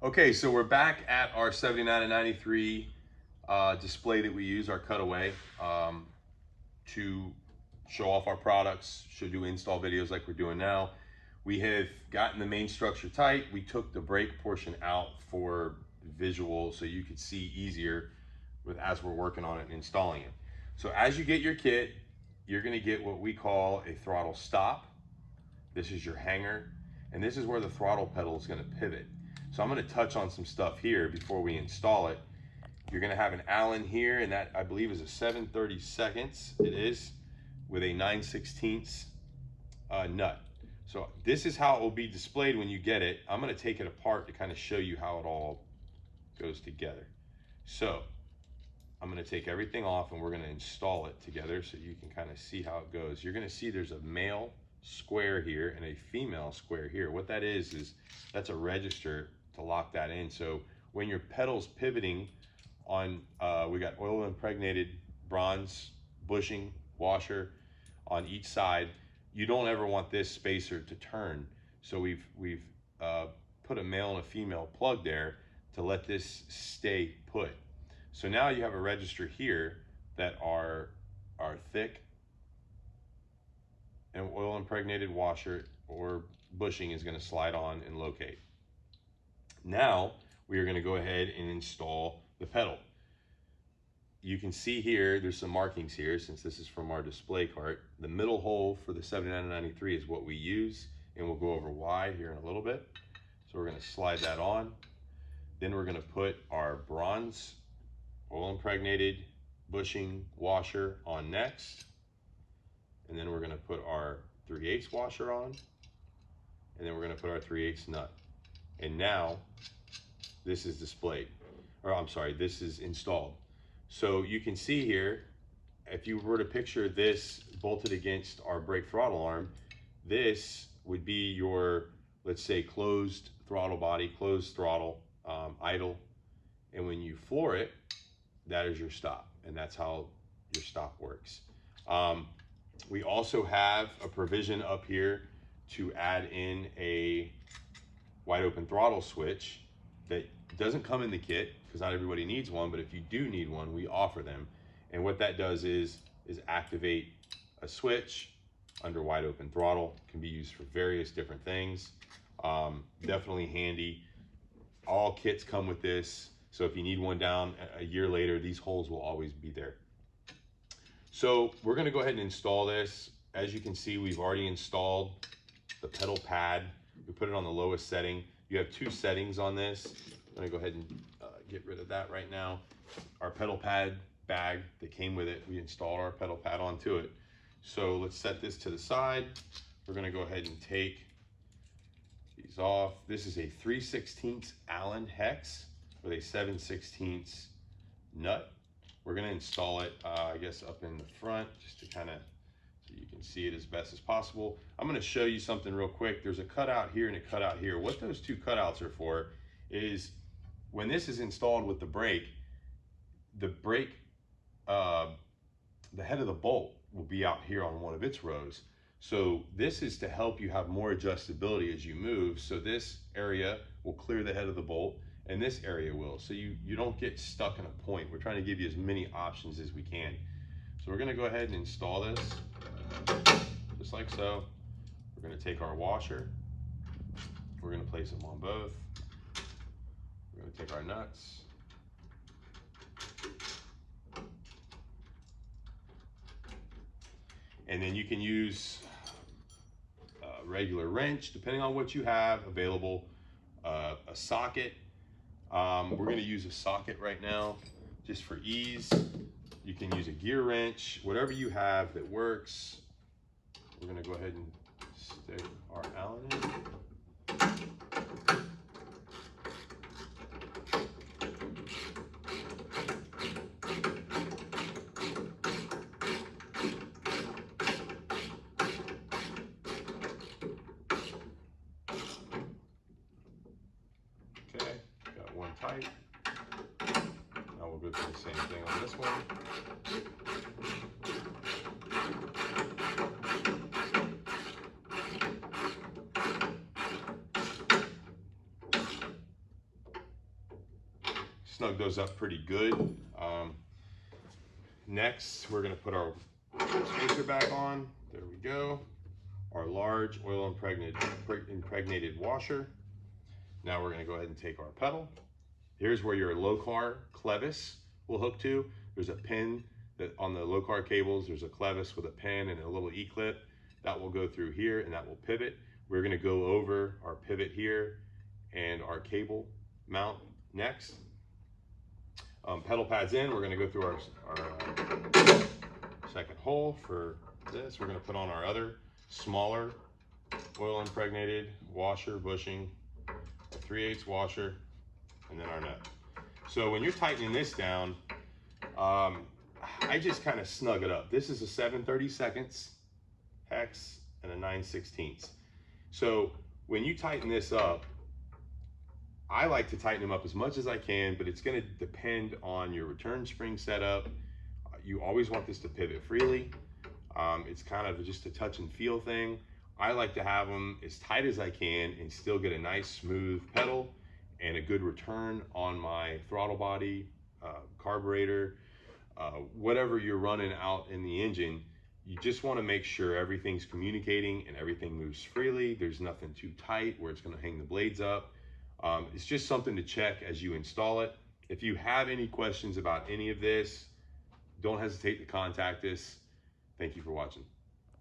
Okay, so we're back at our 79 and 93 display that we use, our cutaway, to show off our products, should do install videos like we're doing now. We have gotten the main structure tight. We took the brake portion out for visual so you could see easier as we're working on it and installing it. So as you get your kit, you're gonna get what we call a throttle stop. This is your hanger, and this is where the throttle pedal is gonna pivot. So I'm gonna touch on some stuff here before we install it. You're gonna have an Allen here, and that I believe is a 7/32. It is, with a 9/16 nut. So this is how it will be displayed when you get it. I'm gonna take it apart to kind of show you how it all goes together. So I'm gonna take everything off and we're gonna install it together so you can kind of see how it goes. You're gonna see there's a male square here and a female square here. What that is that's a register to lock that in. So when your pedal's pivoting on, we got oil impregnated bronze bushing washer on each side, you don't ever want this spacer to turn. So we've put a male and a female plug there to let this stay put. So now you have a register here that are thick and oil impregnated washer or bushing is going to slide on and locate. Now we are going to go ahead and install the pedal. You can see here, there's some markings here since this is from our display cart. The middle hole for the 79 and 93 is what we use, and we'll go over why here in a little bit. So we're going to slide that on. Then we're going to put our bronze oil impregnated bushing washer on next. And then we're going to put our 3/8 washer on. And then we're going to put our 3/8 nut. And now this is displayed, or I'm sorry, this is installed. So you can see here, if you were to picture this bolted against our brake throttle arm, this would be your, let's say, closed throttle body, closed throttle, idle. And when you floor it, that is your stop. And that's how your stop works. We also have a provision up here to add in a wide open throttle switch that doesn't come in the kit because not everybody needs one, but if you do need one, we offer them. And what that does is activate a switch under wide open throttle. It can be used for various different things. Definitely handy. All kits come with this. So if you need one down a year later, these holes will always be there. So we're gonna go ahead and install this. As you can see, we've already installed the pedal pad. We put it on the lowest setting. You have two settings on this. I'm gonna go ahead and get rid of that right now. Our pedal pad bag that came with it, we installed our pedal pad onto it. So let's set this to the side. We're gonna go ahead and take these off. This is a 3/16 Allen hex with a 7/16 nut. We're gonna install it, I guess, up in the front just to kind of, so you can see it as best as possible. I'm gonna show you something real quick. There's a cutout here and a cutout here. What those two cutouts are for is when this is installed with the brake, the head of the bolt will be out here on one of its rows. So this is to help you have more adjustability as you move. So this area will clear the head of the bolt and this area will. So you don't get stuck in a point. We're trying to give you as many options as we can. So we're gonna go ahead and install this just like so. We're gonna take our washer. We're gonna place them on both. We're gonna take our nuts. And then you can use a regular wrench, depending on what you have available, a socket. We're gonna use a socket right now, just for ease. You can use a gear wrench, whatever you have that works. We're gonna go ahead and stick our Allen in. One tight. Now we'll go through the same thing on this one. snug those up pretty good. Next, we're gonna put our spacer back on. There we go. Our large oil impregnated washer. Now we're gonna go ahead and take our pedal. Here's where your low car clevis will hook to. There's a pin that on the low car cables, there's a clevis with a pin and a little E-clip that will go through here and that will pivot. We're gonna go over our pivot here and our cable mount next. Pedal pads in, we're gonna go through our second hole for this. We're gonna put on our other smaller oil impregnated washer bushing, a 3/8 washer, and then our nut. So when you're tightening this down, I just kind of snug it up. This is a 7/32 hex and a 9/16. So when you tighten this up, I like to tighten them up as much as I can, but it's going to depend on your return spring setup. You always want this to pivot freely. It's kind of just a touch and feel thing. I like to have them as tight as I can and still get a nice smooth pedal and a good return on my throttle body, carburetor, whatever you're running out in the engine. You just want to make sure everything's communicating and everything moves freely. There's nothing too tight where it's going to hang the blades up. It's just something to check as you install it. If you have any questions about any of this, don't hesitate to contact us. Thank you for watching.